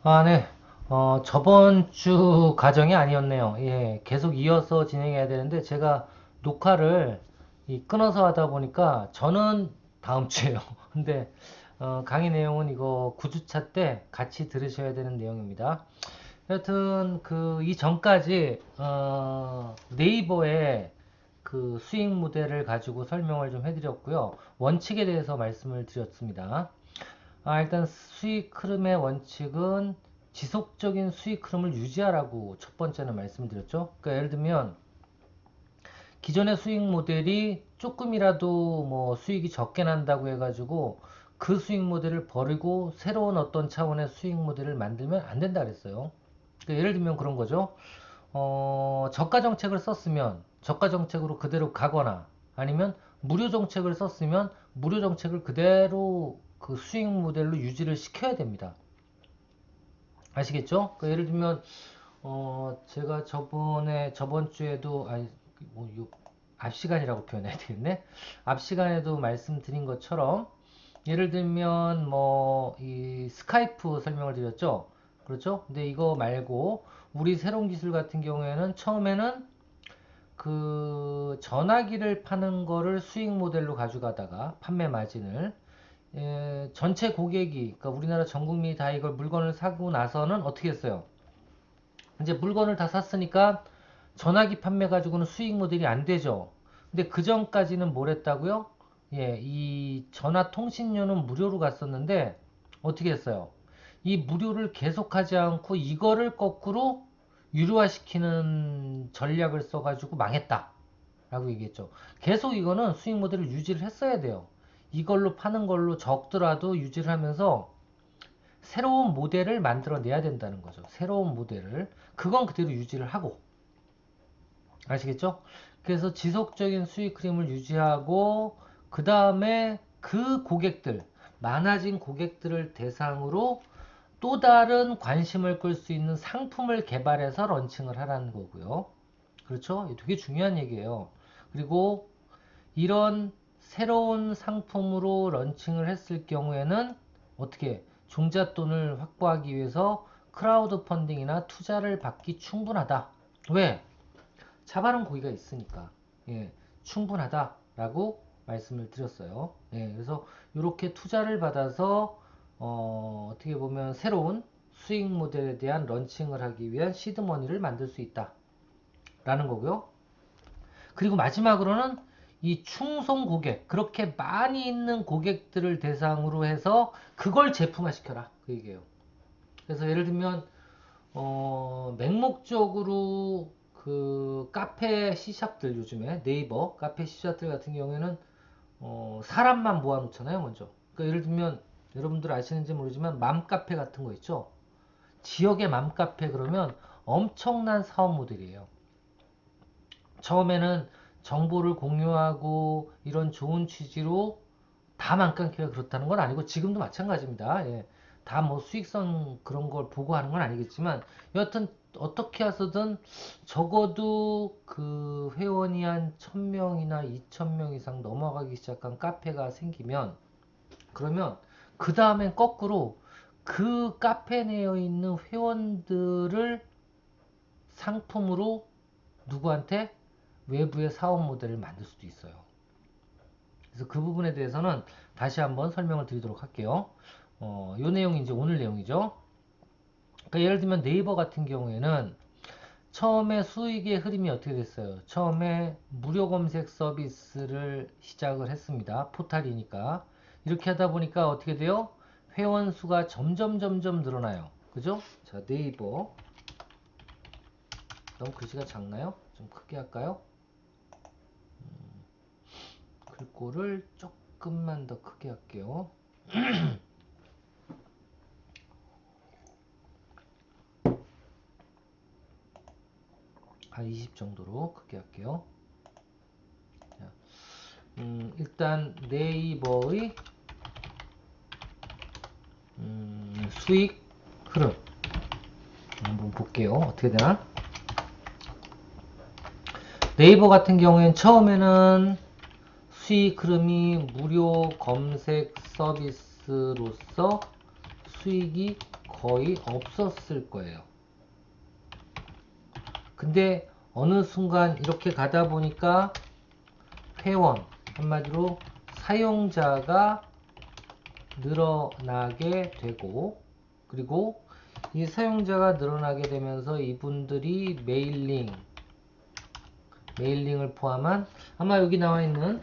네. 저번 주 과정이 아니었네요. 예, 계속 이어서 진행해야 되는데, 제가 녹화를 끊어서 하다 보니까, 저는 다음 주에요. 근데, 강의 내용은 이거 9주차 때 같이 들으셔야 되는 내용입니다. 여튼, 이전까지, 네이버에 그 수익 모델을 가지고 설명을 좀 해드렸고요. 원칙에 대해서 말씀을 드렸습니다. 일단 수익 흐름의 원칙은 지속적인 수익 흐름을 유지하라고 첫 번째는 말씀드렸죠. 그러니까 예를 들면 기존의 수익 모델이 조금이라도 뭐 수익이 적게 난다고 해가지고 그 수익 모델을 버리고 새로운 어떤 차원의 수익 모델을 만들면 안 된다 그랬어요. 그러니까 예를 들면 그런 거죠. 저가 정책을 썼으면 저가 정책으로 그대로 가거나 아니면 무료 정책을 썼으면 무료 정책을 그대로 그 수익 모델로 유지를 시켜야 됩니다. 아시겠죠? 그 예를 들면 제가 저번 주에도 앞 시간이라고 표현해야 되겠네. 앞 시간에도 말씀드린 것처럼 예를 들면 뭐 이 스카이프 설명을 드렸죠. 그렇죠? 근데 이거 말고 우리 새로운 기술 같은 경우에는 처음에는 그 전화기를 파는 거를 수익 모델로 가져가다가 판매 마진을 전체 고객이 그러니까 우리나라 전 국민이 다 이걸 물건을 사고 나서는 어떻게 했어요? 이제 물건을 다 샀으니까 전화기 판매 가지고는 수익 모델이 안 되죠. 근데 그 전까지는 뭘 했다고요? 예, 이 전화 통신료는 무료로 갔었는데 어떻게 했어요? 이 무료를 계속하지 않고 이거를 거꾸로 유료화시키는 전략을 써가지고 망했다. 라고 얘기했죠. 계속 이거는 수익 모델을 유지를 했어야 돼요. 이걸로 파는 걸로 적더라도 유지를 하면서 새로운 모델을 만들어내야 된다는 거죠. 새로운 모델을. 그건 그대로 유지를 하고. 아시겠죠? 그래서 지속적인 수익 흐름을 유지하고, 그 다음에 그 고객들, 많아진 고객들을 대상으로 또 다른 관심을 끌 수 있는 상품을 개발해서 런칭을 하라는 거고요. 그렇죠? 되게 중요한 얘기예요. 그리고 이런 새로운 상품으로 런칭을 했을 경우에는 어떻게 종잣돈을 확보하기 위해서 크라우드 펀딩이나 투자를 받기 충분하다. 왜? 잡아놓은 고기가 있으니까. 예, 충분하다라고 말씀을 드렸어요. 예, 그래서 이렇게 투자를 받아서 어떻게 보면 새로운 수익 모델에 대한 런칭을 하기 위한 시드머니를 만들 수 있다라는 거고요. 그리고 마지막으로는 이 충성 고객, 그렇게 많이 있는 고객들을 대상으로 해서 그걸 제품화 시켜라. 그 얘기예요. 그래서 예를 들면, 맹목적으로 그 카페 C샵들 요즘에 네이버 카페 C샵들 같은 경우에는 사람만 모아놓잖아요, 먼저. 그러니까 예를 들면 여러분들 아시는지 모르지만 맘카페 같은 거 있죠. 지역의 맘카페 그러면 엄청난 사업 모델이에요. 처음에는 정보를 공유하고 이런 좋은 취지로 다 맘카페가 그렇다는 건 아니고 지금도 마찬가지입니다. 예. 다 뭐 수익성 그런 걸 보고 하는 건 아니겠지만 여하튼 어떻게 해서든 적어도 그 회원이 한 1000명이나 2000명 이상 넘어가기 시작한 카페가 생기면 그러면 그 다음엔 거꾸로 그 카페 내에 있는 회원들을 상품으로 누구한테 외부의 사업 모델을 만들 수도 있어요. 그래서 그 부분에 대해서는 다시 한번 설명을 드리도록 할게요. 요 내용이 이제 오늘 내용이죠. 그러니까 예를 들면 네이버 같은 경우에는 처음에 수익의 흐름이 어떻게 됐어요? 처음에 무료 검색 서비스를 시작을 했습니다. 포탈이니까. 이렇게 하다 보니까 어떻게 돼요? 회원 수가 점점 늘어나요. 그죠? 자, 네이버. 너무 글씨가 작나요? 좀 크게 할까요? 글꼴을 조금만 더 크게 할게요. 한 20 정도로 크게 할게요. 자, 일단 네이버의 수익 흐름 한번 볼게요. 어떻게 되나? 네이버 같은 경우엔 처음에는 수익 흐름이 무료 검색 서비스로서 수익이 거의 없었을 거예요. 근데 어느 순간 이렇게 가다 보니까 회원, 한마디로 사용자가 늘어나게 되고, 그리고 이 사용자가 늘어나게 되면서 이분들이 메일링을 포함한, 아마 여기 나와 있는,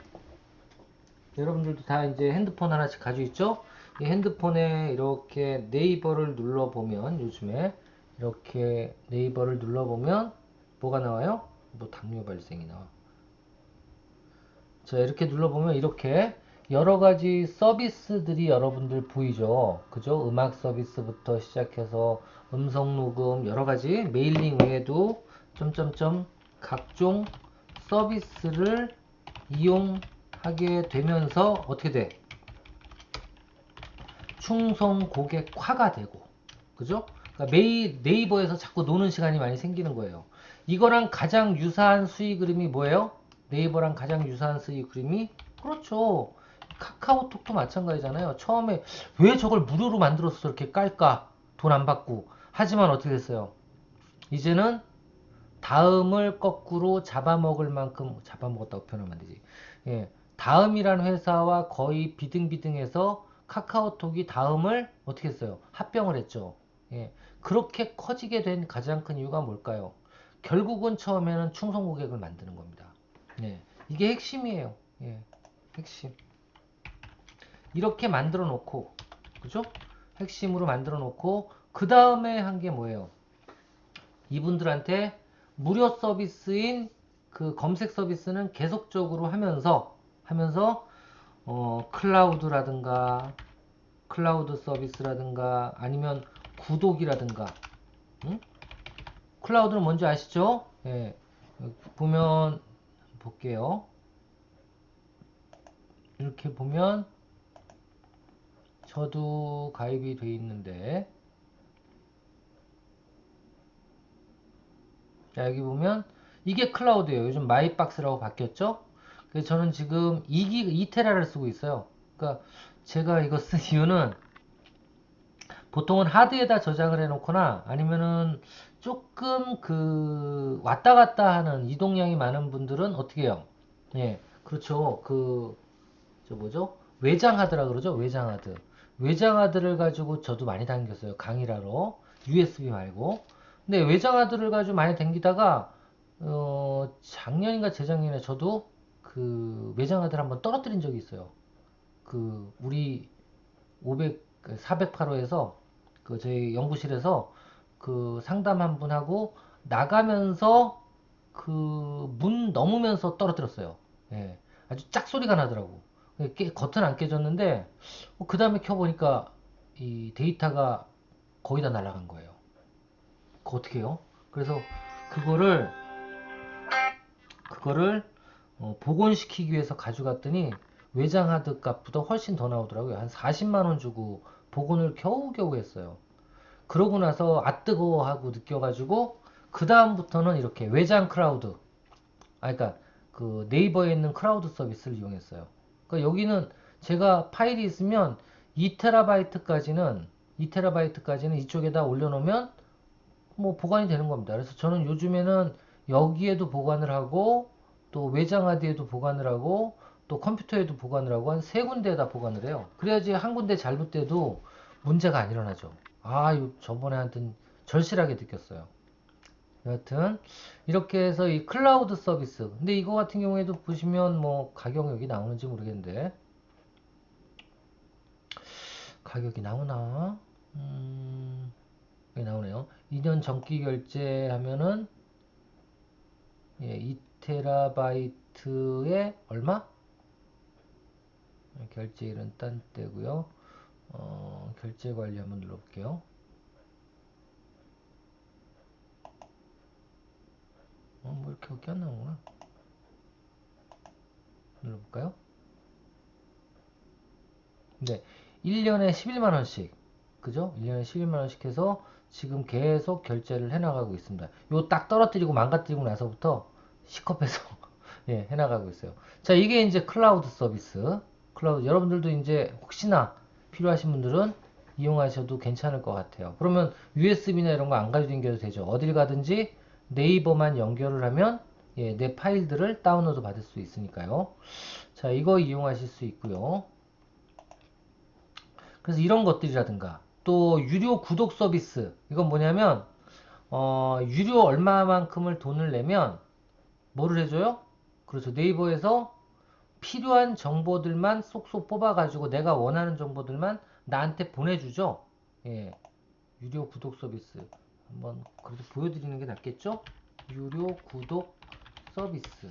여러분들도 다 이제 핸드폰 하나씩 가지고 있죠? 이 핸드폰에 이렇게 네이버를 눌러보면, 요즘에 이렇게 네이버를 눌러보면 뭐가 나와요? 뭐 당뇨 발생이 나와. 자, 이렇게 눌러보면 이렇게 여러 가지 서비스들이 여러분들 보이죠? 그죠? 음악 서비스부터 시작해서 음성 녹음, 여러 가지 메일링 외에도 점점점 각종 서비스를 이용하게 되면서 어떻게 돼? 충성 고객화가 되고, 그죠? 그러니까 매일 네이버에서 자꾸 노는 시간이 많이 생기는 거예요. 이거랑 가장 유사한 수익 그림이 뭐예요? 네이버랑 가장 유사한 수익 그림이, 그렇죠. 카카오톡도 마찬가지잖아요. 처음에 왜 저걸 무료로 만들어서 이렇게 깔까? 돈 안 받고. 하지만 어떻게 됐어요? 이제는 다음을 거꾸로 잡아먹을 만큼, 잡아먹었다고 표현하면 안 되지. 예, 다음이란 회사와 거의 비등비등해서 카카오톡이 다음을 어떻게 했어요? 합병을 했죠. 예, 그렇게 커지게 된 가장 큰 이유가 뭘까요? 결국은 처음에는 충성 고객을 만드는 겁니다. 예, 이게 핵심이에요. 예, 핵심. 이렇게 만들어 놓고, 그죠? 핵심으로 만들어 놓고, 그 다음에 한 게 뭐예요? 이분들한테 무료 서비스인 그 검색 서비스는 계속적으로 하면서 클라우드라든가 클라우드 서비스라든가 아니면 구독이라든가, 응? 클라우드는 뭔지 아시죠? 예, 보면 볼게요. 이렇게 보면 저도 가입이 돼 있는데, 자, 여기 보면 이게 클라우드예요. 요즘 마이박스라고 바뀌었죠? 그래서 저는 지금 2테라를 쓰고 있어요. 그러니까 제가 이거 쓴 이유는 보통은 하드에다 저장을 해놓거나 아니면은 조금 그 왔다 갔다 하는 이동량이 많은 분들은 어떻게 해요? 예, 그렇죠. 저 뭐죠? 외장 하드라 그러죠? 외장 하드. 외장 하드를 가지고 저도 많이 당겼어요. 강의라로. USB 말고. 근데 외장 하드를 가지고 많이 당기다가 작년인가 재작년에 저도 그 외장 하드를 한번 떨어뜨린 적이 있어요. 그 우리 500, 408호에서 그 저희 연구실에서 그 상담 한 분 하고 나가면서 그 문 넘으면서 떨어뜨렸어요. 예. 아주 짝소리가 나더라고. 겉은 안 깨졌는데 그 다음에 켜보니까 이 데이터가 거의 다 날아간 거예요. 그거 어떻게 해요? 그래서 그거를 그거를 복원시키기 위해서 가져갔더니 외장 하드 값보다 훨씬 더 나오더라고요. 한 40만 원 주고 복원을 겨우겨우 했어요. 그러고 나서 아 뜨거워 하고 느껴가지고 그 다음부터는 이렇게 외장 클라우드, 그러니까 그 네이버에 있는 클라우드 서비스를 이용했어요. 그러니까 여기는 제가 파일이 있으면 2TB까지는 이쪽에다 올려놓으면 뭐 보관이 되는 겁니다. 그래서 저는 요즘에는 여기에도 보관을 하고 또 외장 하드에도 보관을 하고 또 컴퓨터에도 보관을 하고 한 세 군데에다 보관을 해요. 그래야지 한 군데 잘못 돼도 문제가 안 일어나죠. 저번에 하여튼 절실하게 느꼈어요. 여하튼 이렇게 해서 이 클라우드 서비스, 근데 이거 같은 경우에도 보시면 뭐 가격 여기 나오는지 모르겠는데 가격이 나오나? 여기 나오네요. 2년 정기 결제하면은 예, 2TB에 얼마? 결제일은 딴 때고요. 결제 관리 한번 눌러볼게요. 뭐 이렇게 여기 안 나오구나. 눌러볼까요? 네, 1년에 11만원씩, 그죠? 1년에 11만원씩 해서 지금 계속 결제를 해나가고 있습니다. 요 딱 떨어뜨리고 망가뜨리고 나서부터 C컵에서 예, 해나가고 있어요. 자, 이게 이제 클라우드 서비스. 클라우드, 여러분들도 이제 혹시나 필요하신 분들은 이용하셔도 괜찮을 것 같아요. 그러면 USB나 이런 거 안 가지고 다녀도 되죠. 어딜 가든지 네이버만 연결을 하면 예, 내 파일들을 다운로드 받을 수 있으니까요. 자, 이거 이용하실 수 있고요. 그래서 이런 것들이라든가 또 유료 구독 서비스, 이건 뭐냐면 유료 얼마만큼을 돈을 내면 뭐를 해줘요? 그렇죠. 네이버에서 필요한 정보들만 쏙쏙 뽑아가지고 내가 원하는 정보들만 나한테 보내주죠. 예, 유료 구독 서비스 한번 그래도 보여드리는 게 낫겠죠? 유료 구독 서비스,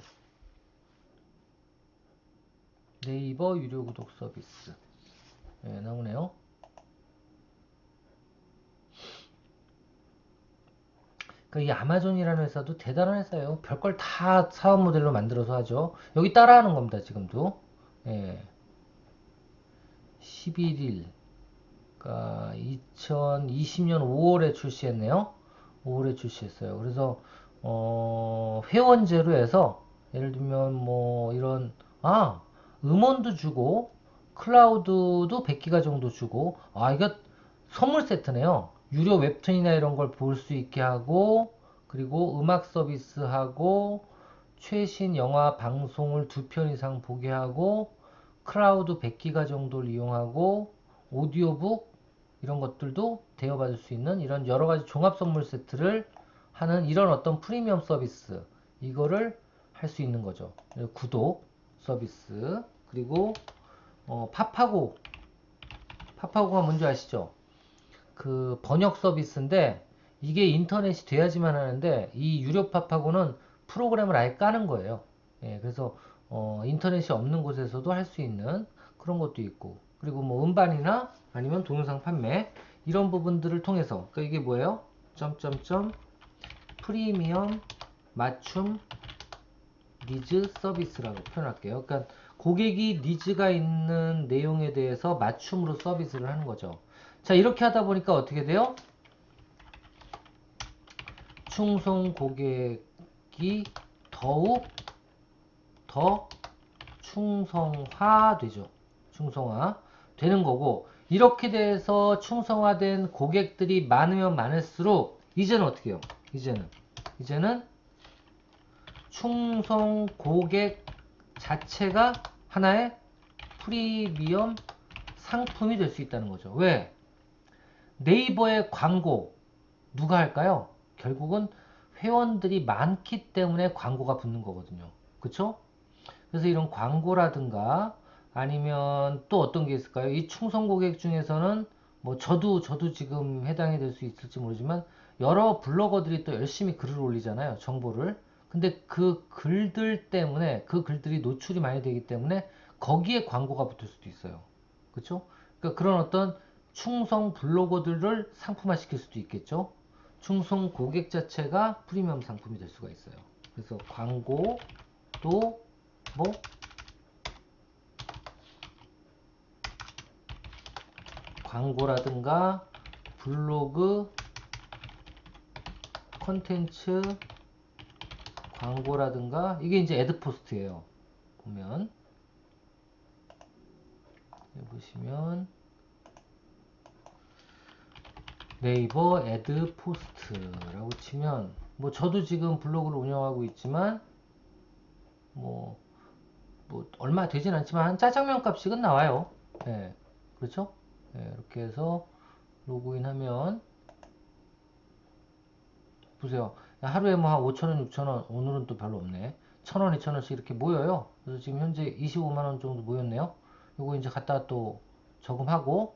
네이버 유료 구독 서비스. 예, 나오네요. 그러니까 이 아마존이라는 회사도 대단한 회사예요. 별걸 다 사업 모델로 만들어서 하죠. 여기 따라하는 겁니다, 지금도. 예, 11일, 그러니까 2020년 5월에 출시했네요. 5월에 출시했어요. 그래서 회원제로 해서 예를 들면 뭐 이런 음원도 주고 클라우드도 100기가 정도 주고 이거 선물 세트네요. 유료 웹툰이나 이런 걸 볼 수 있게 하고 그리고 음악 서비스하고 최신 영화 방송을 2편 이상 보게 하고 클라우드 100기가 정도를 이용하고 오디오북 이런 것들도 대여받을 수 있는 이런 여러 가지 종합 선물 세트를 하는 이런 어떤 프리미엄 서비스, 이거를 할 수 있는 거죠. 구독 서비스. 그리고 파파고가 뭔지 아시죠? 그 번역 서비스인데 이게 인터넷이 돼야지만 하는데 이 유료 파파고는 프로그램을 아예 까는 거예요. 예, 그래서 인터넷이 없는 곳에서도 할 수 있는 그런 것도 있고, 그리고 뭐 음반이나 아니면 동영상 판매 이런 부분들을 통해서, 그러니까 이게 뭐예요? 점점점 프리미엄 맞춤 니즈 서비스라고 표현할게요. 그러니까 고객이 니즈가 있는 내용에 대해서 맞춤으로 서비스를 하는 거죠. 자, 이렇게 하다 보니까 어떻게 돼요? 충성 고객이 더욱 더 충성화 되죠. 충성화 되는 거고, 이렇게 돼서 충성화된 고객들이 많으면 많을수록 이제는 어떻게 해요? 이제는 충성 고객 자체가 하나의 프리미엄 상품이 될 수 있다는 거죠. 왜? 네이버의 광고 누가 할까요? 결국은 회원들이 많기 때문에 광고가 붙는 거거든요. 그쵸? 그래서 이런 광고라든가 아니면 또 어떤 게 있을까요? 이 충성 고객 중에서는 뭐 저도 지금 해당이 될 수 있을지 모르지만 여러 블로거들이 또 열심히 글을 올리잖아요. 정보를. 근데 그 글들 때문에 그 글들이 노출이 많이 되기 때문에 거기에 광고가 붙을 수도 있어요. 그렇죠? 그러니까 그런 어떤 충성 블로거들을 상품화 시킬 수도 있겠죠. 충성 고객 자체가 프리미엄 상품이 될 수가 있어요. 그래서 광고도 뭐 광고라든가 블로그 컨텐츠 광고라든가 이게 이제 애드포스트예요. 보면 보시면 네이버 애드포스트라고 치면 뭐 저도 지금 블로그를 운영하고 있지만 뭐 얼마 되진 않지만 한 짜장면 값씩은 나와요. 예, 그렇죠? 예, 이렇게 해서 로그인하면 보세요. 하루에 뭐 한 5천원, 6천원, 오늘은 또 별로 없네. 1,000원, 2,000원씩 이렇게 모여요. 그래서 지금 현재 25만원 정도 모였네요. 요거 이제 갖다 또 저금하고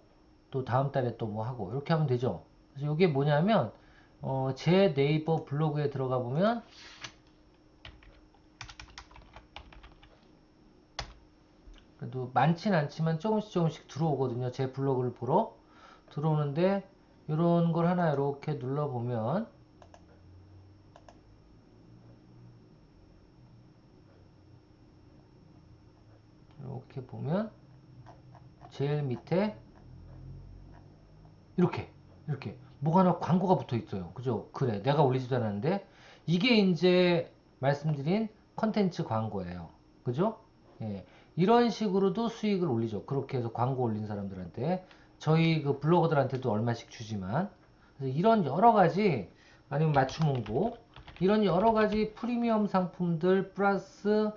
또 다음 달에 또 뭐 하고 이렇게 하면 되죠. 그래서 이게 뭐냐면 제 네이버 블로그에 들어가 보면 그래도 많진 않지만 조금씩 들어오거든요. 제 블로그를 보러 들어오는데 이런 걸 하나 이렇게 눌러보면 이렇게 보면 제일 밑에 이렇게 뭐가 하나 광고가 붙어 있어요. 그죠? 그래, 내가 올리지도 않았는데 이게 이제 말씀드린 컨텐츠 광고예요. 그죠? 예, 이런 식으로도 수익을 올리죠. 그렇게 해서 광고 올린 사람들한테. 저희 그 블로거들한테도 얼마씩 주지만. 그래서 이런 여러 가지, 아니면 맞춤 홍보, 이런 여러 가지 프리미엄 상품들 플러스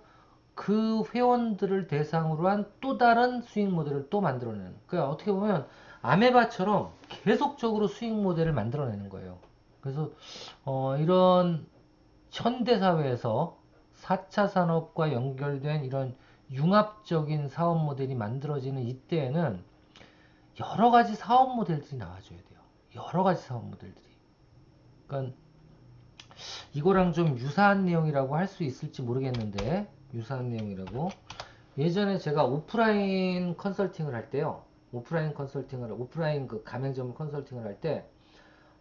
그 회원들을 대상으로 한 또 다른 수익 모델을 또 만들어내는. 그러니까 어떻게 보면 아메바처럼 계속적으로 수익 모델을 만들어내는 거예요. 그래서 이런 현대사회에서 4차 산업과 연결된 이런 융합적인 사업 모델이 만들어지는 이때에는 여러 가지 사업 모델들이 나와줘야 돼요. 여러 가지 사업 모델들이. 그러니까 이거랑 좀 유사한 내용이라고 할 수 있을지 모르겠는데, 유사한 내용이라고. 예전에 제가 오프라인 컨설팅을 할 때요. 오프라인 그 가맹점 컨설팅을 할 때,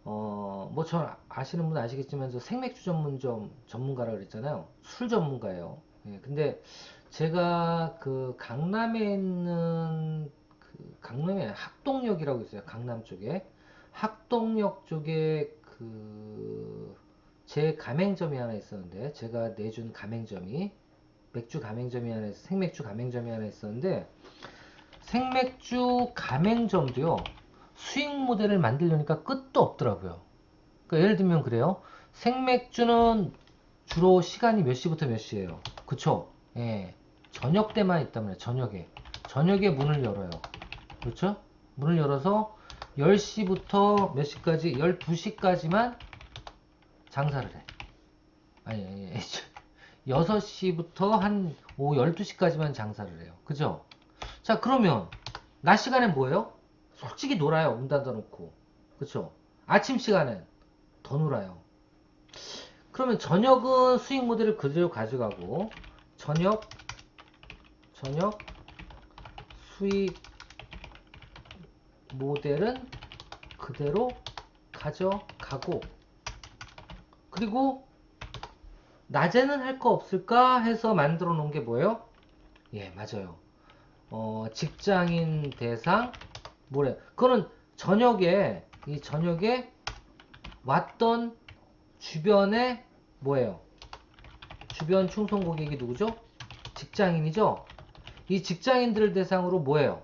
뭐, 저 아시는 분 아시겠지만, 저 생맥주 전문점 전문가라 그랬잖아요. 술 전문가예요. 예, 근데 제가 그 강남에 있는, 그 강남에 학동역이라고 있어요. 강남 쪽에. 학동역 쪽에 제 가맹점이 하나 있었는데, 제가 내준 가맹점이, 맥주 가맹점이 하나, 생맥주 가맹점이 하나 있었는데, 생맥주 가맹점도요, 수익 모델을 만들려니까 끝도 없더라고요. 그러니까 예를 들면 그래요. 생맥주는 주로 시간이 몇 시부터 몇 시예요? 그쵸? 예. 저녁 때만 있단 말이에요. 저녁에 문을 열어요. 그렇죠? 문을 열어서 10시부터 몇 시까지? 12시까지만 장사를 해. 아니. 6시부터 한 오후 12시까지만 장사를 해요. 그죠? 자, 그러면 낮 시간엔 뭐예요? 솔직히 놀아요. 문 닫아놓고. 그쵸? 아침 시간엔 더 놀아요. 그러면 저녁은 수익 모델을 그대로 가져가고, 저녁 수익 모델은 그대로 가져가고, 그리고 낮에는 할 거 없을까 해서 만들어 놓은 게 뭐예요? 예, 맞아요. 직장인 대상 뭐래? 그거는 저녁에 왔던 주변에 뭐예요? 주변 충성 고객이 누구죠? 직장인이죠? 이 직장인들을 대상으로 뭐예요?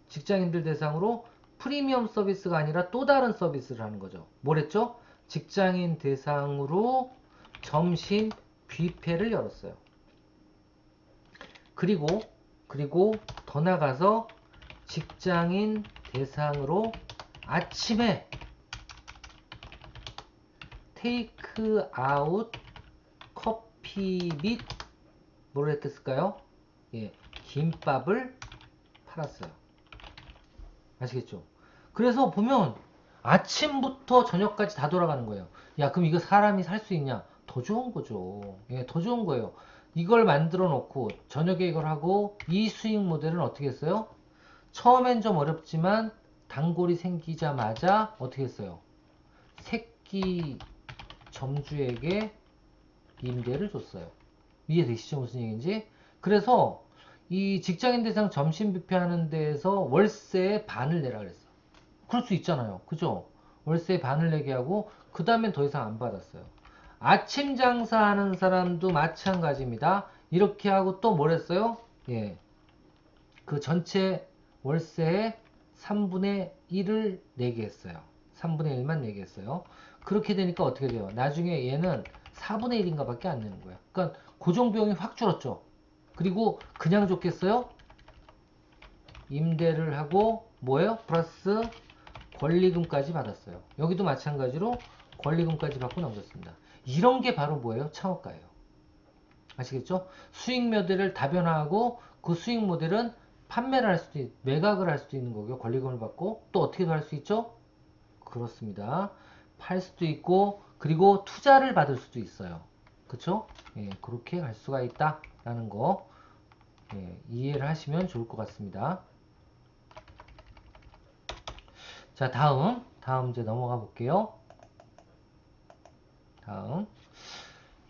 직장인들 대상으로 프리미엄 서비스가 아니라 또 다른 서비스를 하는 거죠. 뭐랬죠? 직장인 대상으로 점심 뷔페를 열었어요. 그리고 더 나가서 직장인 대상으로 아침에 테이크 아웃 커피 및 뭐를 했을까요? 예, 김밥을 팔았어요. 아시겠죠? 그래서 보면 아침부터 저녁까지 다 돌아가는 거예요. 야, 그럼 이거 사람이 살 수 있냐? 더 좋은 거죠. 예, 더 좋은 거예요. 이걸 만들어 놓고 저녁에 이걸 하고 이 수익 모델은 어떻게 했어요? 처음엔 좀 어렵지만 단골이 생기자마자 어떻게 했어요? 새끼 점주에게 임대를 줬어요. 이해되시죠? 무슨 얘기인지? 그래서 이 직장인 대상 점심 뷔페 하는 데에서 월세의 반을 내라 그랬어. 그럴 수 있잖아요. 그죠? 월세의 반을 내게 하고 그 다음엔 더 이상 안 받았어요. 아침 장사하는 사람도 마찬가지입니다. 이렇게 하고 또 뭘 했어요? 예, 그 전체 월세의 3분의 1을 내게 했어요. 3분의 1만 내게 했어요. 그렇게 되니까 어떻게 돼요? 나중에 얘는 4분의 1인가 밖에 안 내는 거야. 그러니까 고정비용이 확 줄었죠. 그리고 그냥 줬겠어요? 임대를 하고 뭐예요? 플러스 권리금까지 받았어요. 여기도 마찬가지로 권리금까지 받고 넘겼습니다. 이런 게 바로 뭐예요? 창업가예요. 아시겠죠? 수익 모델을 다변화하고 그 수익 모델은 판매를 할 수도 매각을 할 수도 있는 거고요. 권리금을 받고 또 어떻게도 할 수 있죠? 그렇습니다. 팔 수도 있고 그리고 투자를 받을 수도 있어요. 그쵸? 예, 그렇게 갈 수가 있다라는 거 예, 이해를 하시면 좋을 것 같습니다. 자, 다음 이제 넘어가 볼게요. 다음.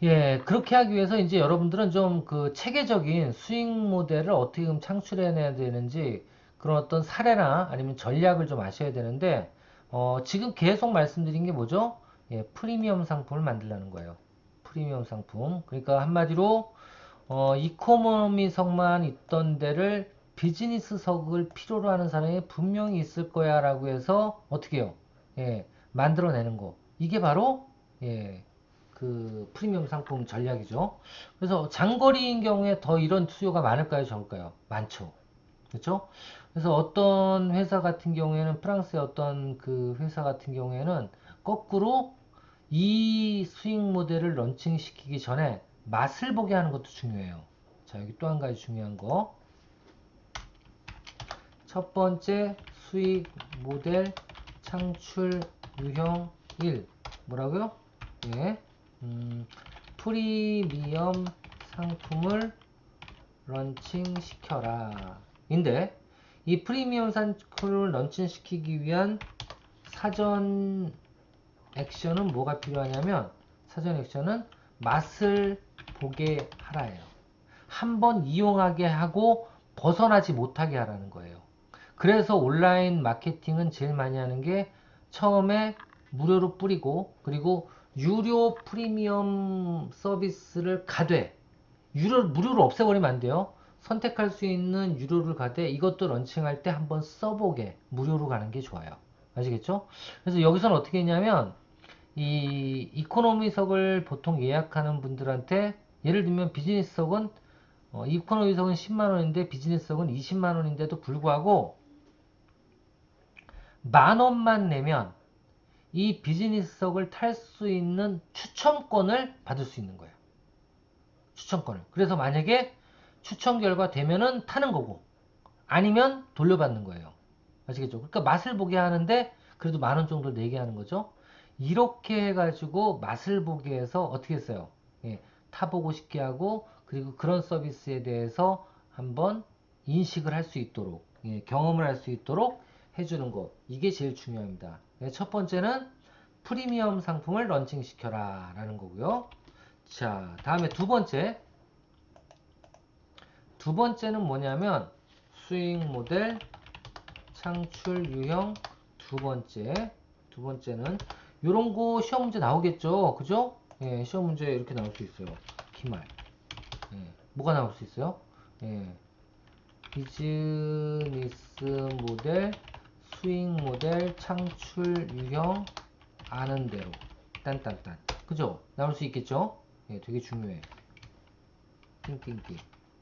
예, 그렇게 하기 위해서 이제 여러분들은 좀 그 체계적인 수익 모델을 어떻게 좀 창출해내야 되는지 그런 어떤 사례나 아니면 전략을 좀 아셔야 되는데, 지금 계속 말씀드린 게 뭐죠? 예, 프리미엄 상품을 만들라는 거예요. 프리미엄 상품. 그러니까 한마디로, 이코노미성만 있던 데를 비즈니스석을 필요로 하는 사람이 분명히 있을 거야 라고 해서 어떻게 해요? 예, 만들어내는 거. 이게 바로 예, 그 프리미엄 상품 전략이죠. 그래서 장거리인 경우에 더 이런 수요가 많을까요? 적을까요? 많죠. 그렇죠? 그래서 어떤 회사 같은 경우에는 프랑스의 어떤 그 회사 같은 경우에는 거꾸로 이 수익 모델을 런칭시키기 전에 맛을 보게 하는 것도 중요해요. 자, 여기 또 한 가지 중요한 거. 첫 번째 수익 모델 창출 유형 1. 뭐라고요? 예. 프리미엄 상품을 런칭시켜라. 인데 이 프리미엄 상품을 런칭시키기 위한 사전 액션은 뭐가 필요하냐면 사전 액션은 맛을 보게 하라예요. 한번 이용하게 하고 벗어나지 못하게 하라는 거예요. 그래서 온라인 마케팅은 제일 많이 하는 게 처음에 무료로 뿌리고 그리고 유료 프리미엄 서비스를 가되 무료를 없애버리면 안 돼요. 선택할 수 있는 유료를 가되 이것도 런칭할 때 한번 써보게 무료로 가는 게 좋아요. 아시겠죠? 그래서 여기서는 어떻게 했냐면 이 이코노미석을 보통 예약하는 분들한테 예를 들면 비즈니스석은 이코노미석은 10만원인데 비즈니스석은 20만원인데도 불구하고 만원만 내면 이 비즈니스석을 탈 수 있는 추첨권을 받을 수 있는 거예요. 추천권을. 그래서 만약에 추천 결과 되면은 타는 거고 아니면 돌려받는 거예요. 아시겠죠? 그러니까 맛을 보게 하는데 그래도 만원 정도 내게 하는 거죠. 이렇게 해가지고 맛을 보게 해서 어떻게 했어요? 예, 타보고 싶게 하고 그리고 그런 서비스에 대해서 한번 인식을 할 수 있도록 경험을 할 수 있도록 해주는 것 이게 제일 중요합니다. 첫 번째는 프리미엄 상품을 런칭시켜라 라는 거고요. 자, 다음에 두 번째는 뭐냐면 수익 모델 창출 유형 두 번째는 요런 거 시험 문제 나오겠죠. 그죠? 예, 시험 문제 이렇게 나올 수 있어요. 기말. 예, 뭐가 나올 수 있어요? 예, 비즈니스 모델, 수익 모델 창출 유형 아는 대로. 딴딴딴. 그죠? 나올 수 있겠죠? 예, 되게 중요해. 띵띵띵.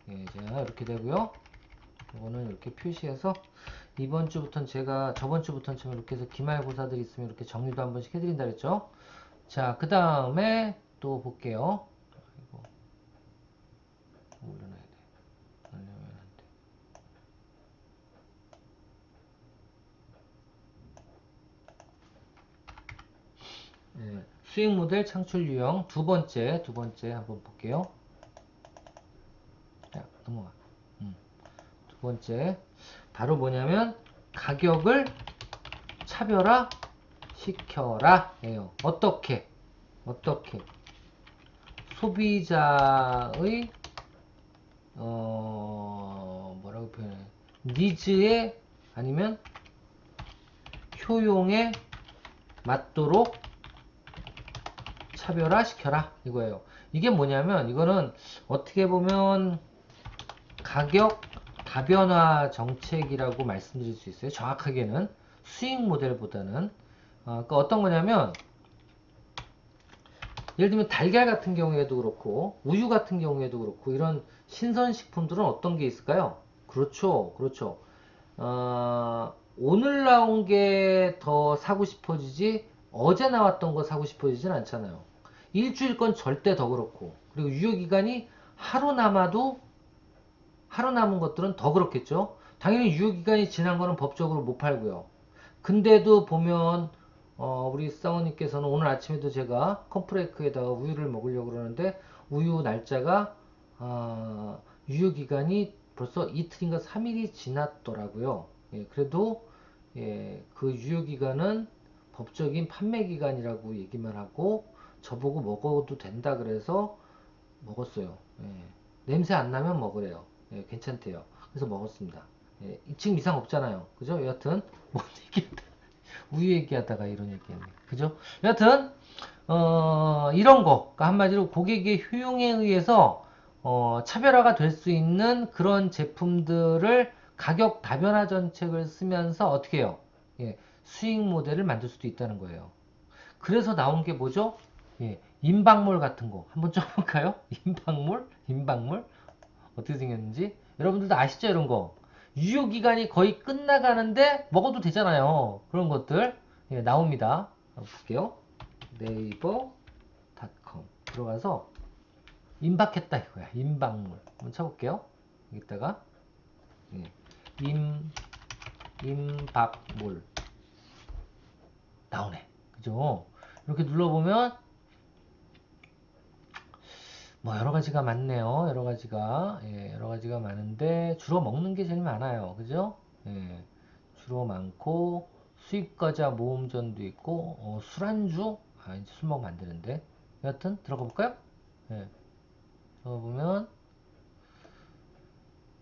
예, 자, 이렇게 되고요. 이거는 이렇게 표시해서 이번 주부터는 제가 저번 주부터는 좀 이렇게 해서 기말고사들 있으면 이렇게 정리도 한 번씩 해드린다 그랬죠. 자, 그 다음에 또 볼게요. 이거 올려놔야 돼. 올려면 안 돼. 예, 수익 모델 창출 유형 두 번째 한번 볼게요. 자, 넘어가. 두 번째 바로 뭐냐면 가격을 차별화 시켜라 예요. 어떻게 소비자의 뭐라고 표현해 니즈에 아니면 효용에 맞도록 차별화 시켜라 이거예요. 이게 뭐냐면 이거는 어떻게 보면 가격 다변화 정책이라고 말씀드릴 수 있어요. 정확하게는 수익 모델보다는 그러니까 어떤 거냐면 예를 들면 달걀 같은 경우에도 그렇고 우유 같은 경우에도 그렇고 이런 신선식품들은 어떤 게 있을까요? 그렇죠. 오늘 나온 게 더 사고 싶어지지 어제 나왔던 거 사고 싶어지진 않잖아요. 일주일 건 절대 더 그렇고 그리고 유효기간이 하루 남은 것들은 더 그렇겠죠. 당연히 유효기간이 지난 거는 법적으로 못 팔고요. 근데도 보면 우리 사모님께서는 오늘 아침에도 제가 컴프레이크에다가 우유를 먹으려고 그러는데 우유 날짜가 유효기간이 벌써 이틀인가 3일이 지났더라고요. 예, 그래도 예, 그 유효기간은 법적인 판매기간이라고 얘기만 하고 저보고 먹어도 된다 그래서 먹었어요. 예, 냄새 안 나면 먹으래요. 예, 괜찮대요. 그래서 먹었습니다. 예, 지금 이상 없잖아요. 그죠? 여하튼 뭔 얘기다. 우유 얘기하다가 이런 얘기했네. 그죠? 여하튼 이런 거 그러니까 한마디로 고객의 효용에 의해서 차별화가 될 수 있는 그런 제품들을 가격 다변화 정책을 쓰면서 어떻게 해요? 예, 수익 모델을 만들 수도 있다는 거예요. 그래서 나온 게 뭐죠? 예, 인박몰 같은 거 한번 쪄볼까요? 인박몰? 인박몰? 어떻게 생겼는지 여러분들도 아시죠? 이런 거 유효기간이 거의 끝나가는데 먹어도 되잖아요. 그런 것들 예, 나옵니다. 한번 볼게요. 네이버닷컴 들어가서 임박했다 이거야. 인박몰 한번 쳐볼게요. 여기다가 예, 임박몰 나오네. 그죠? 이렇게 눌러보면 뭐 여러 가지가 많네요. 여러 가지가 예, 여러 가지가 많은데 주로 먹는 게 제일 많아요. 그죠? 예, 주로 많고 수입과자 모음전도 있고 술안주 이제 술 먹으면 안 되는데 여하튼 들어가 볼까요? 예, 들어가 보면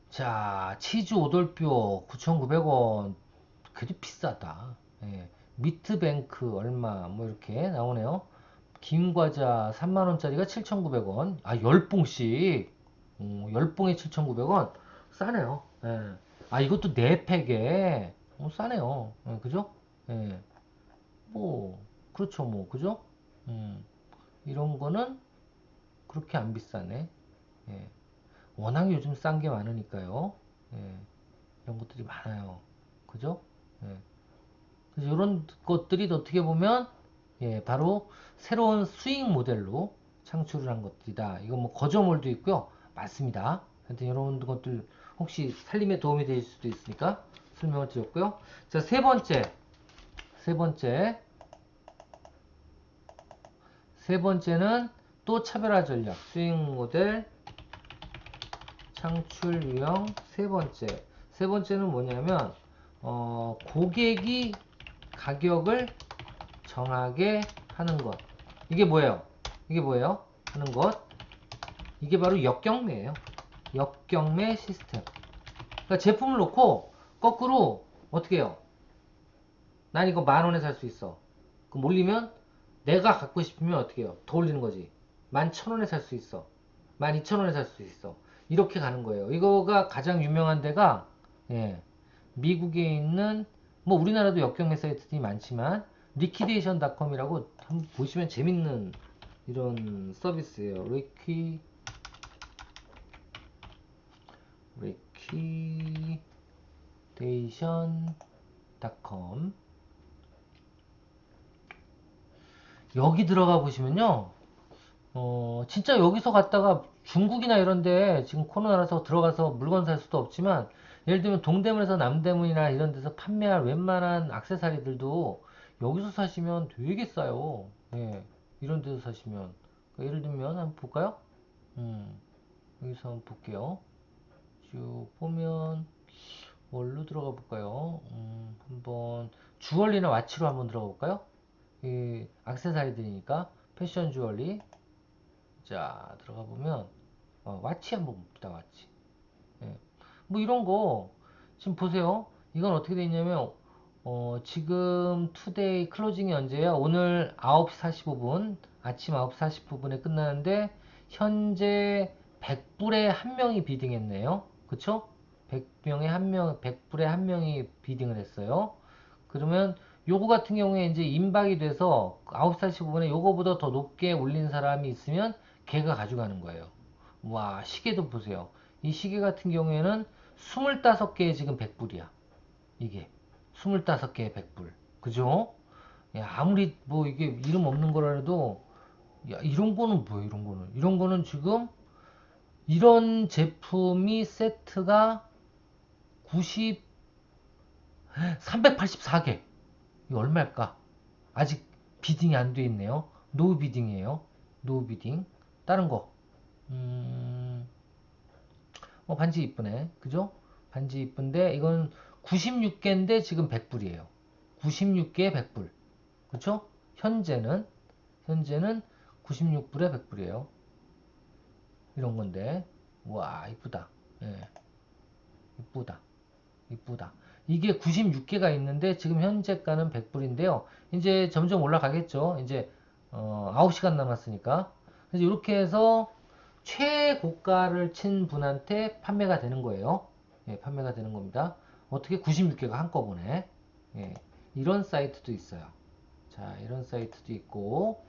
자 치즈 오돌뼈 9,900원 그래도 비싸다. 예, 미트뱅크 얼마 뭐 이렇게 나오네요. 김과자 3만원짜리가 7,900원. 아, 10봉씩. 10봉에 7,900원. 싸네요. 예. 아, 이것도 4팩에. 싸네요. 예, 그죠? 예. 뭐, 그렇죠, 뭐, 그죠? 음, 이런 거는 그렇게 안 비싸네. 예. 워낙 요즘 싼 게 많으니까요. 예. 이런 것들이 많아요. 그죠? 예. 그래서 이런 것들이 어떻게 보면 예, 바로 새로운 수익 모델로 창출을 한 것들이다. 이거 뭐 거저몰도 있고요. 맞습니다. 하여튼 이런 것들 혹시 살림에 도움이 될 수도 있으니까 설명을 드렸고요. 자, 세 번째는 또 차별화 전략, 수익 모델 창출 유형 세 번째. 세 번째는 뭐냐면 고객이 가격을 정하게 하는 것. 이게 뭐예요? 이게 뭐예요? 하는 것. 이게 바로 역경매예요. 역경매 시스템. 그러니까 제품을 놓고 거꾸로 어떻게 해요? 난 이거 10,000원에 살 수 있어. 그럼 올리면 내가 갖고 싶으면 어떻게 해요? 더 올리는 거지. 11,000원에 살 수 있어. 12,000원에 살 수 있어. 이렇게 가는 거예요. 이거가 가장 유명한 데가 예, 미국에 있는 뭐 우리나라도 역경매 사이트들이 많지만 리퀴데이션닷컴이라고 한번 보시면 재밌는 이런 서비스예요. 리퀴데이션닷컴 여기 들어가 보시면요. 진짜 여기서 갔다가 중국이나 이런데 지금 코로나라서 들어가서 물건 살 수도 없지만 예를 들면 동대문에서 남대문이나 이런 데서 판매할 웬만한 액세서리들도 여기서 사시면 되게 싸요. 예, 이런 데서 사시면. 그러니까 예를 들면 한번 볼까요? 음, 여기서 한번 볼게요. 쭉 보면 뭘로 들어가 볼까요? 한번 주얼리나 와치로 한번 들어가 볼까요? 이 액세서리들이니까 패션 주얼리 자 들어가 보면 와치 한번 봅시다. 와치 예. 뭐 이런 거 지금 보세요. 이건 어떻게 돼 있냐면 지금 투데이 클로징이 언제야? 오늘 9시 45분 아침 9시 45분에 끝나는데 현재 100불에 한 명이 비딩했네요. 그쵸? 100명에 한 명, 100불에 한 명이 비딩을 했어요. 그러면 요거 같은 경우에 이제 임박이 돼서 9시 45분에 요거보다 더 높게 올린 사람이 있으면 걔가 가져가는 거예요. 와, 시계도 보세요. 이 시계 같은 경우에는 25개에 지금 100불이야. 이게. 25개에 100불. 그죠? 야, 아무리 뭐 이게 이름 없는 거라도, 야, 이런 거는 뭐야, 이런 거는. 이런 거는 지금, 이런 제품이 세트가 90, 384개. 이거 얼마일까? 아직 비딩이 안 돼 있네요. 노 비딩이에요. 노 비딩. 다른 거. 반지 이쁘네. 그죠? 반지 이쁜데 이건 96개인데 지금 100불이에요. 96개에 100불. 그쵸? 현재는 96불에 100불이에요. 이런 건데. 와, 이쁘다. 예. 이쁘다. 이쁘다. 이게 96개가 있는데 지금 현재가는 100불인데요. 이제 점점 올라가겠죠. 이제 9시간 남았으니까. 그래서 이렇게 해서 최고가를 친 분한테 판매가 되는 거예요. 예, 판매가 되는 겁니다. 어떻게 96개가 한꺼번에. 예, 이런 사이트도 있어요. 자, 이런 사이트도 있고,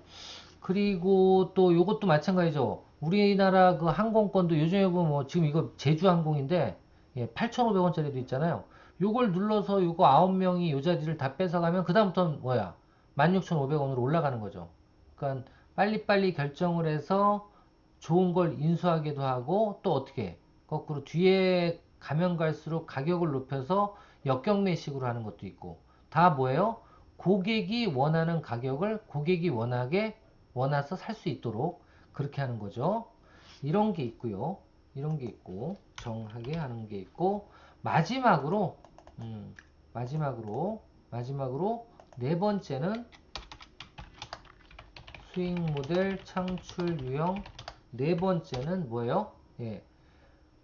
그리고 또 요것도 마찬가지죠. 우리나라 그 항공권도 요즘에 보면 뭐 지금 이거 제주항공인데, 예, 8,500원짜리도 있잖아요. 요걸 눌러서 요거 9명이 요 자리를 다 뺏어가면 그다음부터는 뭐야? 16,500원으로 올라가는 거죠. 그러니까 빨리빨리 결정을 해서 좋은 걸 인수하기도 하고, 또 어떻게 해? 거꾸로 뒤에 가면 갈수록 가격을 높여서 역경매식으로 하는 것도 있고, 다 뭐예요? 고객이 원하는 가격을 고객이 원해서 살 수 있도록 그렇게 하는 거죠. 이런 게 있고요. 이런 게 있고, 정하게 하는 게 있고, 마지막으로, 음, 마지막으로 네 번째는 수익 모델 창출 유형. 네 번째는 뭐예요? 예,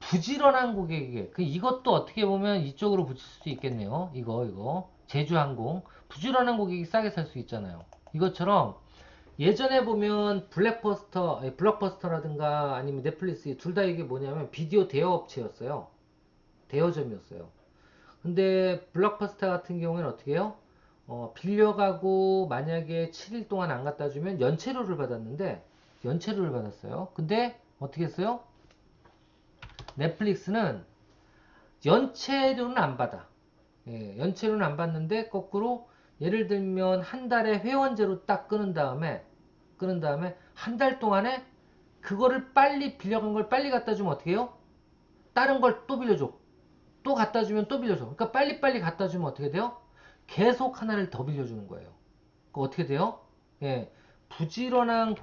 부지런한 고객에게. 이것도 어떻게 보면 이쪽으로 붙일 수도 있겠네요. 이거 제주항공 부지런한 고객이 싸게 살 수 있잖아요. 이것처럼 예전에 보면 블록버스터라든가 아니면 넷플릭스 둘 다 이게 뭐냐면 비디오 대여 업체였어요. 대여점이었어요. 근데 블록버스터 같은 경우에는 어떻게 해요? 빌려가고 만약에 7일 동안 안 갖다 주면 연체료를 받았는데 연체료를 받았어요. 근데 어떻게 했어요? 넷플릭스는 연체료는 안 받아. 예, 연체료는 안 받는데 거꾸로 예를 들면 한 달에 회원제로 딱 끊은 다음에 한 달 동안에 그거를 빨리 빌려간 걸 빨리 갖다 주면 어떻게 해요? 다른 걸 또 빌려줘. 또 갖다 주면 또 빌려줘. 그러니까 빨리빨리 갖다 주면 어떻게 돼요? 계속 하나를 더 빌려주는 거예요. 그 어떻게 돼요? 예, 부지런한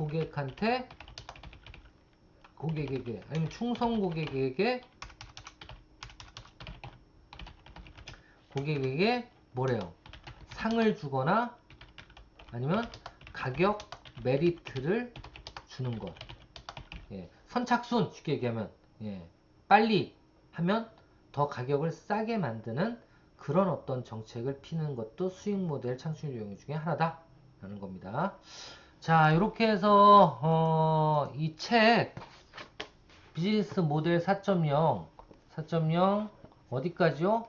고객에게 아니면 충성 고객에게 뭐래요? 상을 주거나 아니면 가격 메리트를 주는 것. 예, 선착순 쉽게 얘기하면 예, 빨리 하면 더 가격을 싸게 만드는 그런 어떤 정책을 피는 것도 수익 모델 창출 요령 중에 하나다 라는 겁니다. 자, 이렇게 해서 이 책 비즈니스 모델 4.0 어디까지요?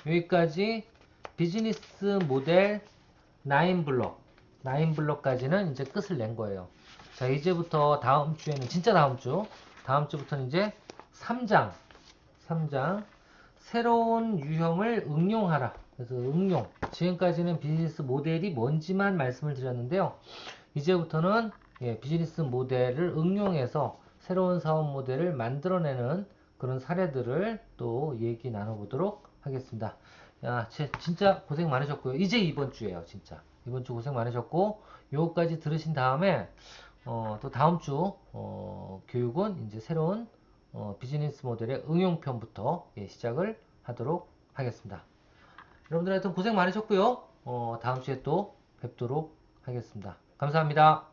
여기까지 비즈니스 모델 9블럭까지는 이제 끝을 낸 거예요. 자, 이제부터 다음 주에는 진짜 다음 주부터는 이제 3장 새로운 유형을 응용하라. 그래서 지금까지는 비즈니스 모델이 뭔지만 말씀을 드렸는데요. 이제부터는 예, 비즈니스 모델을 응용해서 새로운 사업 모델을 만들어내는 그런 사례들을 또 얘기 나눠보도록 하겠습니다. 야, 진짜 고생 많으셨고요. 이제 이번 주예요, 진짜. 이번 주 고생 많으셨고, 요거까지 들으신 다음에, 또 다음 주, 교육은 이제 새로운, 비즈니스 모델의 응용편부터 예, 시작을 하도록 하겠습니다. 여러분들 하여튼 고생 많으셨고요. 다음 주에 또 뵙도록 하겠습니다. 감사합니다.